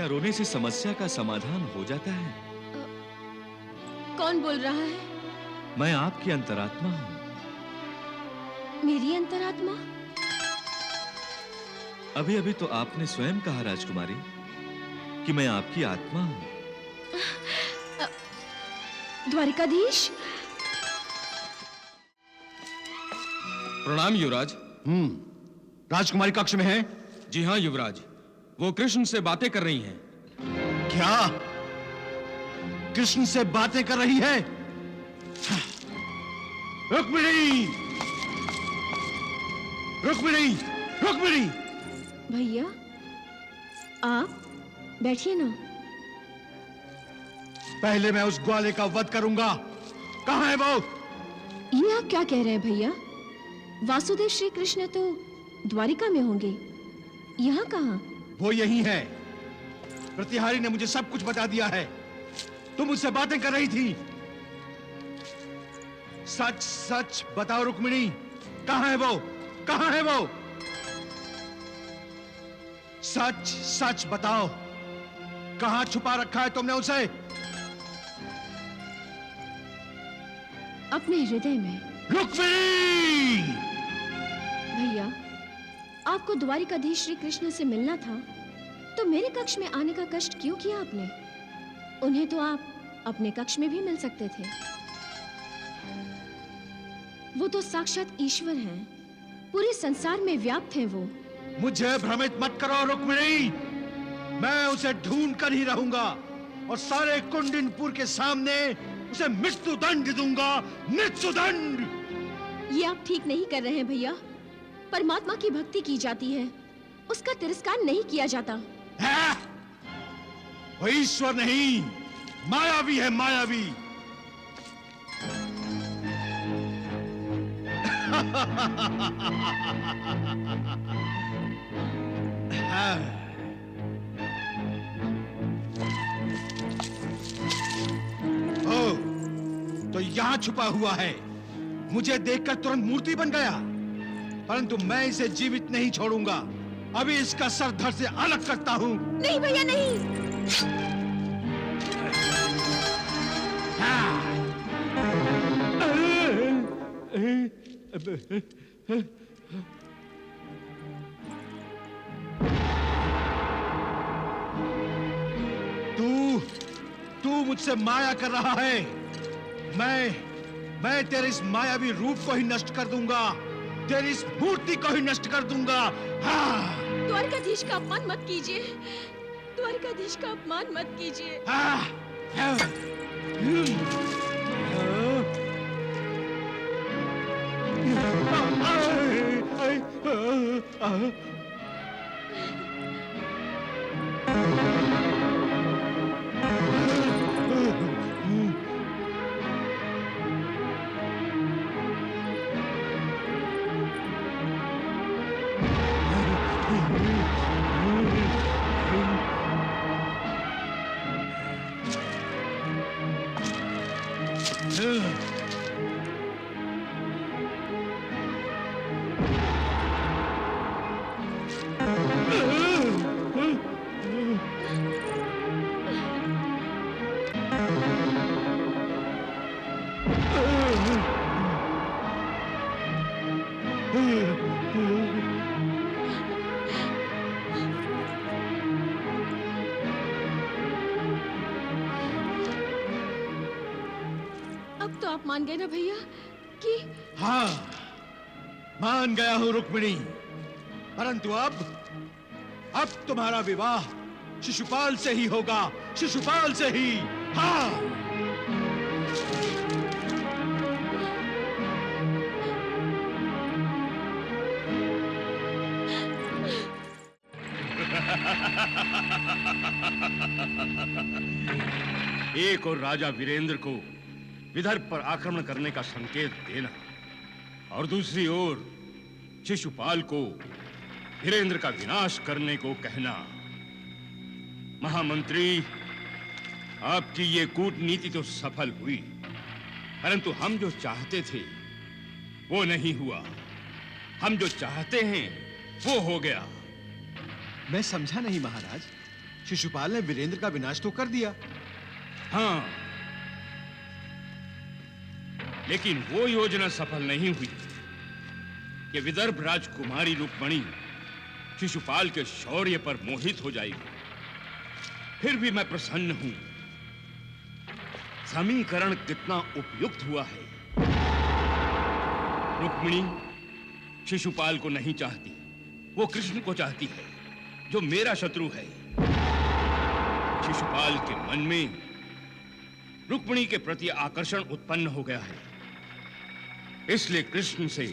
क्या रोने से समस्या का समाधान हो जाता है? कौन बोल रहा है? मैं आपकी अंतरात्मा हूं। मेरी अंतरात्मा? अभी अभी तो आपने स्वयं कहा राजकुमारी कि मैं आपकी आत्मा हूं। द्वारिकाधीश। प्रणाम युवराज। राजकुमारी कक्ष में है? जी हाँ युवराज, वो कृष्ण से बातें कर रही हैं। क्या? कृष्ण से बातें कर रही है? रुक्मिणी! रुक्मिणी! रुक्मिणी! भैया, आप बैठिए ना। पहले मैं उस ग्वाले का वध करूंगा। कहां है वो? ये आप क्या कह रहे हैं भैया? वासुदेव श्री कृष्ण तो द्वारिका में होंगे, यहाँ कहाँ? वो यही है। प्रतिहारी ने मुझे सब कुछ बता दिया है। तुम मुझसे बातें कर रही थी। सच सच बताओ रुक्मिणी, कहां है वो? कहां है वो? सच सच बताओ, कहां छुपा रखा है तुमने उसे? अपने हृदय में। रुक्मिणी! भैया, आपको द्वारिकाधीश श्री कृष्ण से मिलना था तो मेरे कक्ष में आने का कष्ट क्यों किया आपने? उन्हें तो आप अपने कक्ष में भी मिल सकते थे। वो तो साक्षात ईश्वर हैं, पूरे संसार में व्याप्त हैं वो। मुझे भ्रमित मत करो रुक्मिणी। मैं उसे ढूंढ कर ही रहूंगा और सारे कुंडिनपुर के सामने उसे मृत्यु दंड दूंगा। मृत्यु दंड! ये आप ठीक नहीं कर रहे हैं भैया। परमात्मा की भक्ति की जाती है, उसका तिरस्कार नहीं किया जाता। है? वो ईश्वर नहीं, मायावी है, मायावी। ओ, तो यहां छुपा हुआ है। मुझे देखकर तुरंत मूर्ति बन गया, परंतु मैं इसे जीवित नहीं छोड़ूंगा। अभी इसका सर धड़ से अलग करता हूं। नहीं भैया, नहीं। तू मुझसे माया कर रहा है। मैं तेरे इस मायावी रूप को ही नष्ट कर दूंगा, तेरी इस मूर्ति को ही नष्ट कर दूंगा। हाँ। द्वारकाधीश का अपमान मत कीजिए, द्वारकाधीश का अपमान मत कीजिए। अब तो आप मान गए ना भैया कि? हाँ, मान गया हूं रुक्मिणी, परंतु अब तुम्हारा विवाह शिशुपाल से ही होगा, शिशुपाल से ही। हाँ। एक और राजा वीरेंद्र को विदर्भ पर आक्रमण करने का संकेत देना और दूसरी ओर शिशुपाल को वीरेंद्र का विनाश करने को कहना। महामंत्री, आपकी ये कूटनीति तो सफल हुई, परंतु हम जो चाहते थे वो नहीं हुआ। हम जो चाहते हैं वो हो गया। मैं समझा नहीं महाराज, शिशुपाल ने वीरेंद्र का विनाश तो कर दिया। हाँ, लेकिन वो योजना सफल नहीं हुई कि विदर्भ राजकुमारी रुक्मिणी शिशुपाल के शौर्य पर मोहित हो जाएगी। फिर भी मैं प्रसन्न हूं। समीकरण कितना उपयुक्त हुआ है। रुक्मिणी शिशुपाल को नहीं चाहती, वो कृष्ण को चाहती है, जो मेरा शत्रु है। शिशुपाल के मन में रुक्मिणी के प्रति आकर्षण उत्पन्न हो गया है। इसलिए कृष्ण से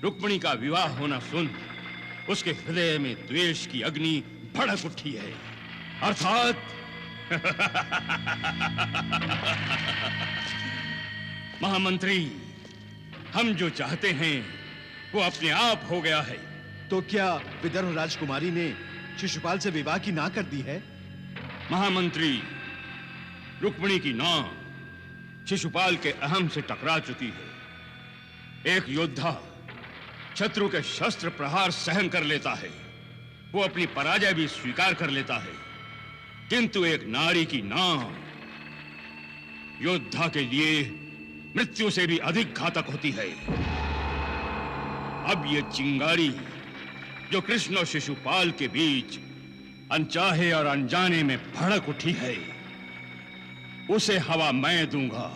रुक्मिणी का विवाह होना सुन उसके हृदय में द्वेष की अग्नि भड़क उठी है। अर्थात महामंत्री, हम जो चाहते हैं वो अपने आप हो गया है। तो क्या विदर्भ राजकुमारी ने शिशुपाल से विवाह की ना कर दी है? महामंत्री, रुक्मिणी की नाव शिशुपाल के अहम से टकरा चुकी है। एक योद्धा शत्रु के शस्त्र प्रहार सहन कर लेता है, वो अपनी पराजय भी स्वीकार कर लेता है, किंतु एक नारी की नाव योद्धा के लिए मृत्यु से भी अधिक घातक होती है। अब ये चिंगारी जो कृष्ण और शिशुपाल के बीच अनचाहे और अनजाने में भड़क उठी है, उसे हवा मैं दूंगा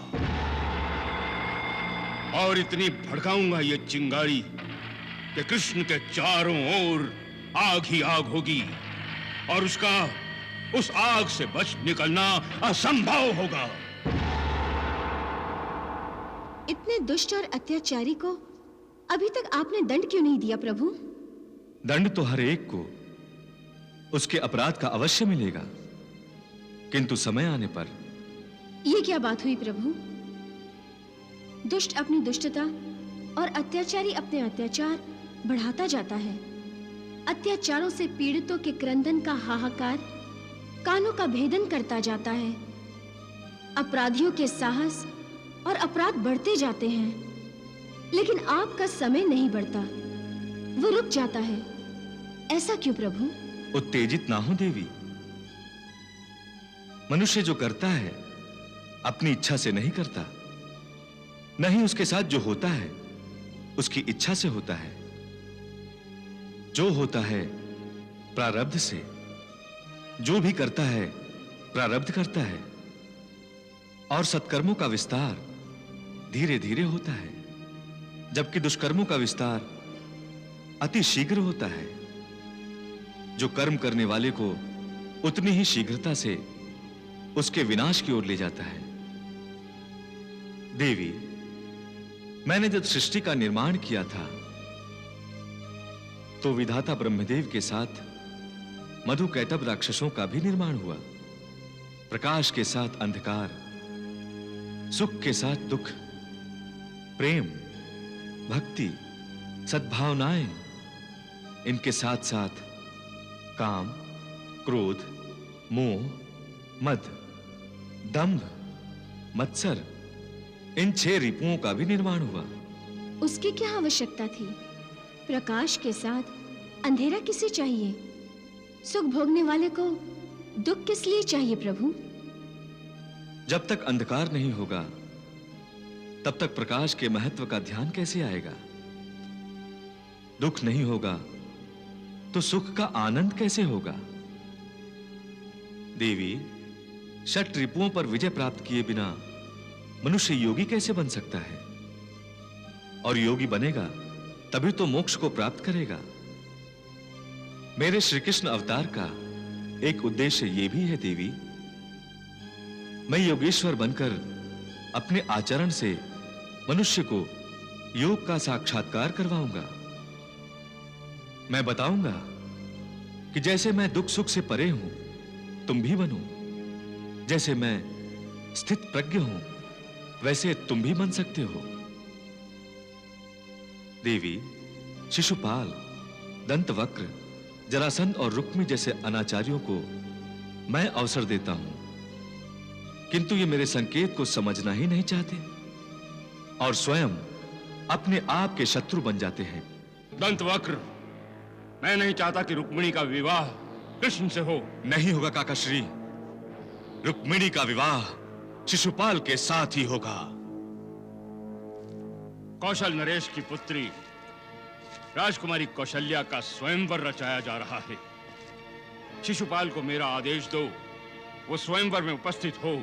और इतनी भड़काऊंगा ये चिंगारी कि कृष्ण के चारों ओर आग ही आग होगी और उस आग से बच निकलना असंभव होगा। इतने दुष्ट और अत्याचारी को अभी तक आपने दंड क्यों नहीं दिया प्रभु? दंड तो हर एक को उसके अपराध का अवश्य मिलेगा, किंतु समय आने पर। ये क्या बात हुई प्रभु? दुष्ट अपनी दुष्टता और अत्याचारी अपने अत्याचार बढ़ाता जाता है। अत्याचारों से पीड़ितों के क्रंदन का हाहाकार कानों का भेदन करता जाता है। अपराधियों के साहस और अपराध बढ़ते जाते हैं, लेकिन आपका समय नहीं बढ़ता, वो रुक जाता है। ऐसा क्यों प्रभु? उत्तेजित ना हो देवी। मनुष्य जो करता है अपनी इच्छा से नहीं करता, नहीं उसके साथ जो होता है उसकी इच्छा से होता है। जो होता है प्रारब्ध से, जो भी करता है प्रारब्ध करता है, और सत्कर्मों का विस्तार धीरे धीरे होता है, जबकि दुष्कर्मों का विस्तार अति शीघ्र होता है। जो कर्म करने वाले को उतनी ही शीघ्रता से उसके विनाश की ओर ले जाता है। देवी, मैंने जब सृष्टि का निर्माण किया था तो विधाता ब्रह्मदेव के साथ मधु कैटभ राक्षसों का भी निर्माण हुआ। प्रकाश के साथ अंधकार, सुख के साथ दुख, प्रेम, भक्ति, सद्भावनाएं, इनके साथ साथ काम, क्रोध, मोह, मद, दंभ, मत्सर, इन 6 रिपुओं का भी निर्माण हुआ। उसकी क्या आवश्यकता थी? प्रकाश के साथ अंधेरा किसे चाहिए? सुख भोगने वाले को दुख किस लिए चाहिए प्रभु? जब तक अंधकार नहीं होगा तब तक प्रकाश के महत्व का ध्यान कैसे आएगा? दुख नहीं होगा तो सुख का आनंद कैसे होगा? देवी, षट रिपुओं पर विजय प्राप्त किए बिना मनुष्य योगी कैसे बन सकता है? और योगी बनेगा तभी तो मोक्ष को प्राप्त करेगा। मेरे श्री कृष्ण अवतार का एक उद्देश्य यह भी है देवी, मैं योगेश्वर बनकर अपने आचरण से मनुष्य को योग का साक्षात्कार करवाऊंगा। मैं बताऊंगा कि जैसे मैं दुख सुख से परे हूं, तुम भी बनो। जैसे मैं स्थित प्रज्ञ हूं, वैसे तुम भी बन सकते हो। देवी, शिशुपाल, दंतवक्र, जरासंध और रुक्मी जैसे अनाचारियों को मैं अवसर देता हूं, किंतु ये मेरे संकेत को समझना ही नहीं चाहते और स्वयं अपने आप के शत्रु बन जाते हैं। दंतवक्र, मैं नहीं चाहता कि रुक्मिणी का विवाह कृष्ण से हो। नहीं होगा काकाश्री। रुक्मिणी का विवाह शिशुपाल के साथ ही होगा। कौशल नरेश की पुत्री राजकुमारी कौशल्या का स्वयंवर रचाया जा रहा है। शिशुपाल को मेरा आदेश दो, वो स्वयंवर में उपस्थित हो।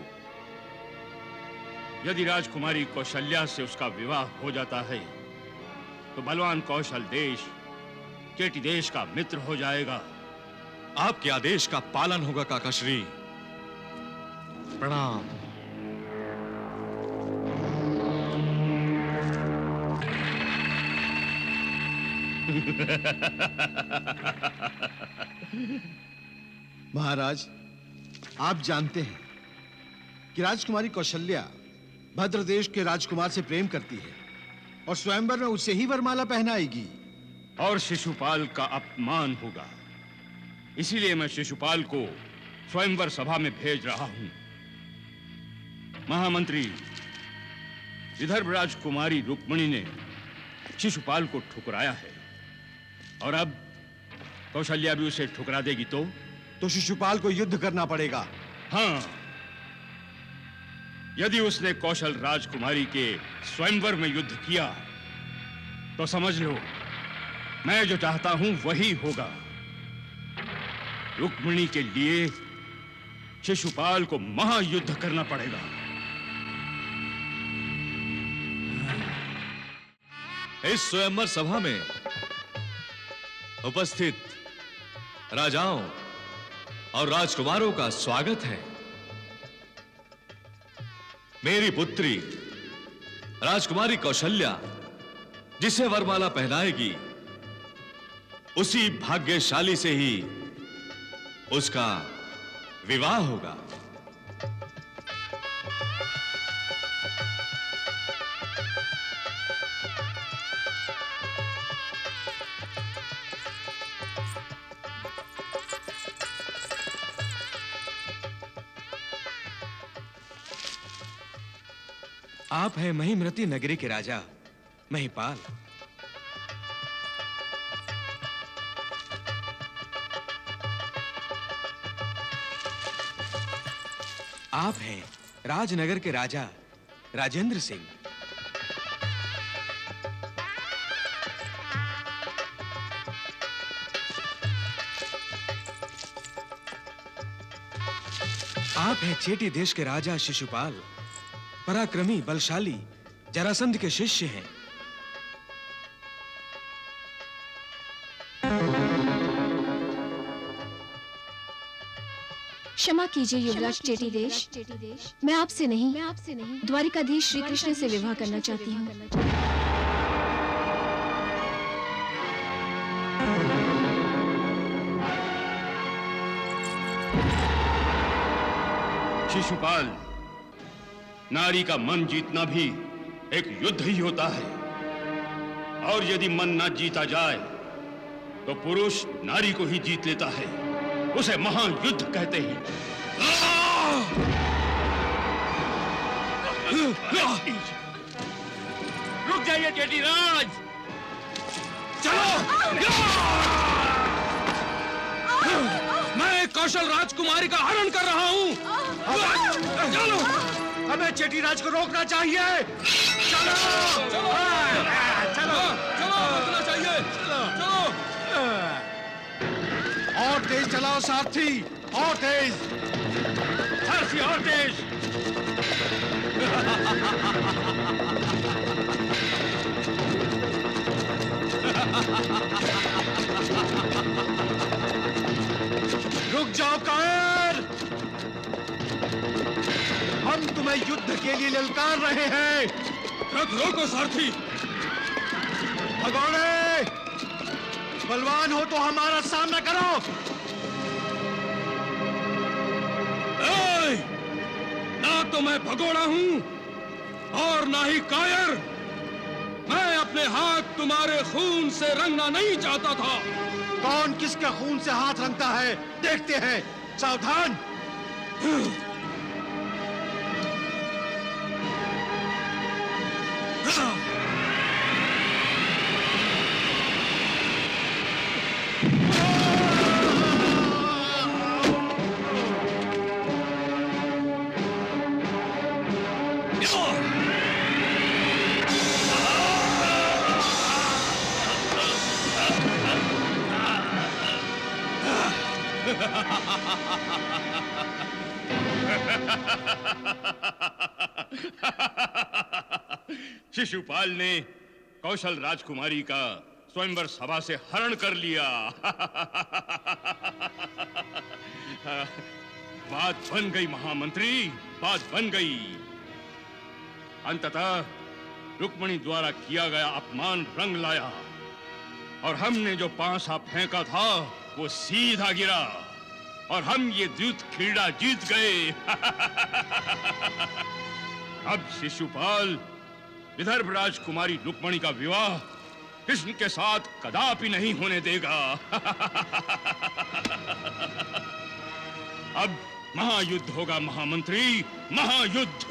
यदि राजकुमारी कौशल्या से उसका विवाह हो जाता है तो बलवान कौशल देश केटी देश का मित्र हो जाएगा। आपके आदेश का पालन होगा काकाश्री। प्रणाम। महाराज, आप जानते हैं कि राजकुमारी कौशल्या भद्र देश के राजकुमार से प्रेम करती है और स्वयंवर में उसे ही वरमाला पहनाएगी। और शिशुपाल का अपमान होगा। इसीलिए मैं शिशुपाल को स्वयंवर सभा में भेज रहा हूं। महामंत्री, विदर्भ राजकुमारी रुक्मिणी ने शिशुपाल को ठुकराया है और अब कौशल्या भी उसे ठुकरा देगी तो शिशुपाल को युद्ध करना पड़ेगा। हाँ, यदि उसने कौशल राजकुमारी के स्वयंवर में युद्ध किया तो समझ लो मैं जो चाहता हूं वही होगा। रुक्मिणी के लिए शिशुपाल को महायुद्ध करना पड़ेगा। इस स्वयंवर सभा में उपस्थित राजाओं और राजकुमारों का स्वागत है। मेरी पुत्री राजकुमारी कौशल्या जिसे वरमाला पहनाएगी उसी भाग्यशाली से ही उसका विवाह होगा। आप हैं महिमृति नगरी के राजा महिपाल। आप हैं राजनगर के राजा राजेंद्र सिंह। आप हैं चेटी देश के राजा शिशुपाल, पराक्रमी बलशाली जरासंध के शिष्य हैं। क्षमा कीजिए युवराज चेटी देश, मैं आपसे नहीं द्वारिकाधीश श्री कृष्ण से विवाह करना चाहती हूँ। शिशुपाल, नारी का मन जीतना भी एक युद्ध ही होता है और यदि मन ना जीता जाए तो पुरुष नारी को ही जीत लेता है। उसे महायुद्ध कहते हैं। रुक जाइए जेठीराज, चलो। मैं कौशल राजकुमारी का हरण कर रहा हूं। चलो, हमें चेटीराज को रोकना चाहिए। चलो चलो, चलो, चलो, रोकना चाहिए। चलो। और तेज चलाओ सारथी, और तेज। सारथी और तेज। रुक जाओ कायर, हम तुम्हें युद्ध के लिए ललकार रहे हैं। रथ रोको सारथी। भगोड़े, बलवान हो तो हमारा सामना करो। ए, ना तो मैं भगोड़ा हूं और ना ही कायर। मैं अपने हाथ तुम्हारे खून से रंगना नहीं चाहता था। कौन किसके खून से हाथ रंगता है देखते हैं। सावधान। शिशुपाल ने कौशल राजकुमारी का स्वयंवर सभा से हरण कर लिया। बात बन गई महामंत्री, बात बन गई। अंततः रुक्मिणी द्वारा किया गया अपमान रंग लाया और हमने जो पांसा फेंका था वो सीधा गिरा और हम ये द्यूत क्रीड़ा जीत गए। अब शिशुपाल विदर्भ राजकुमारी रुक्मिणी का विवाह कृष्ण के साथ कदापि नहीं होने देगा। अब महायुद्ध होगा महामंत्री, महायुद्ध।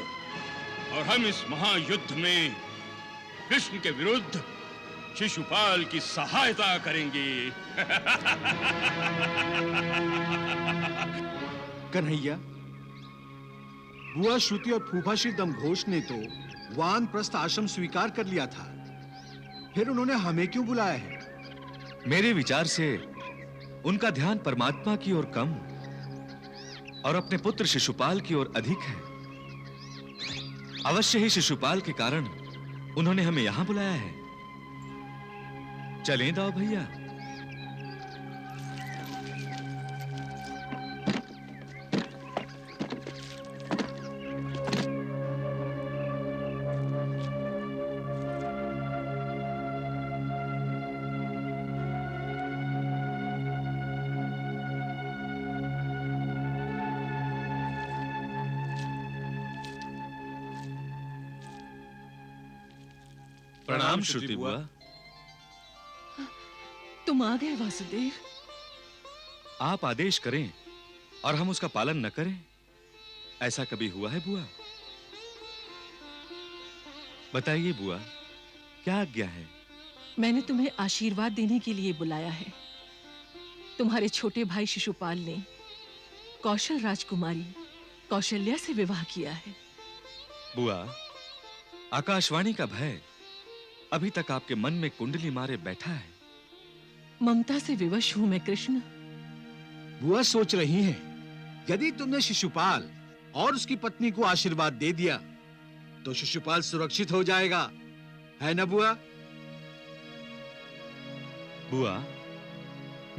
और हम इस महायुद्ध में कृष्ण के विरुद्ध शिशुपाल की सहायता करेंगे। कन्हैया, बुआ श्रुति और फूफा श्री दमघोष ने तो वानप्रस्थ आश्रम स्वीकार कर लिया था, फिर उन्होंने हमें क्यों बुलाया है? मेरे विचार से उनका ध्यान परमात्मा की ओर कम और अपने पुत्र शिशुपाल की ओर अधिक है। अवश्य ही शिशुपाल के कारण उन्होंने हमें यहां बुलाया है। चलें दाऊ भैया। प्रणाम श्रुति बुआ। तुम आ गए वासुदेव। आप आदेश करें और हम उसका पालन न करें, ऐसा कभी हुआ है बुआ? बताइए बुआ, क्या आज्ञा है? मैंने तुम्हें आशीर्वाद देने के लिए बुलाया है। तुम्हारे छोटे भाई शिशुपाल ने कौशल राजकुमारी कौशल्या से विवाह किया है। बुआ, आकाशवाणी का भय अभी तक आपके मन में कुंडली मारे बैठा है। ममता से विवश हूं मैं कृष्ण। बुआ सोच रही हैं, यदि तुमने शिशुपाल और उसकी पत्नी को आशीर्वाद दे दिया तो शिशुपाल सुरक्षित हो जाएगा, है ना बुआ? बुआ,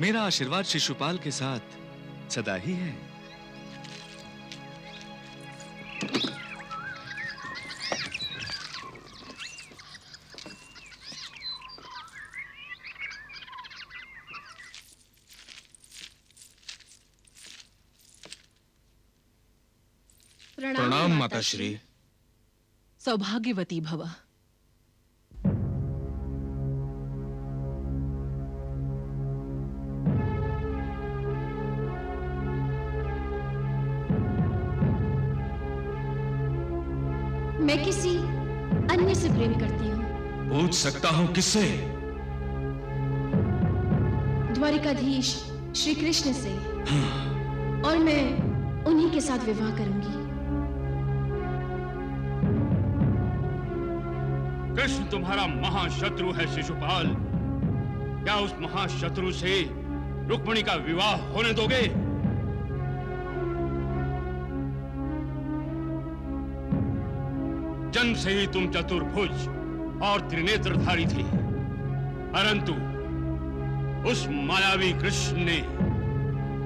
मेरा आशीर्वाद शिशुपाल के साथ सदा ही है। प्रणाम माताश्री। सौभाग्यवती भव। मैं किसी अन्य से प्रेम करती हूँ। पूछ सकता हूं किससे? द्वारिकाधीश श्री कृष्ण से। और मैं उन्हीं के साथ विवाह करूंगी। कृष्ण तुम्हारा महाशत्रु है शिशुपाल। क्या उस महाशत्रु से रुक्मिणी का विवाह होने दोगे? जन्म से ही तुम चतुर्भुज और त्रिनेत्रधारी थे, परंतु उस मायावी कृष्ण ने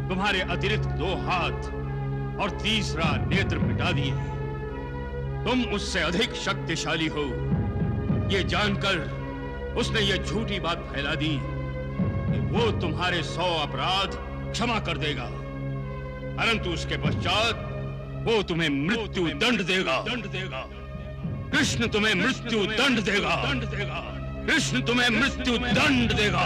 तुम्हारे अतिरिक्त 2 हाथ और तीसरा नेत्र मिटा दिए। तुम उससे अधिक शक्तिशाली हो, ये जानकर उसने ये झूठी बात फैला दी कि वो तुम्हारे 100 अपराध क्षमा कर देगा, परंतु उसके पश्चात वो तुम्हें मृत्यु दंड देगा। कृष्ण तुम्हें मृत्यु दंड देगा। कृष्ण तुम्हें मृत्यु दंड देगा।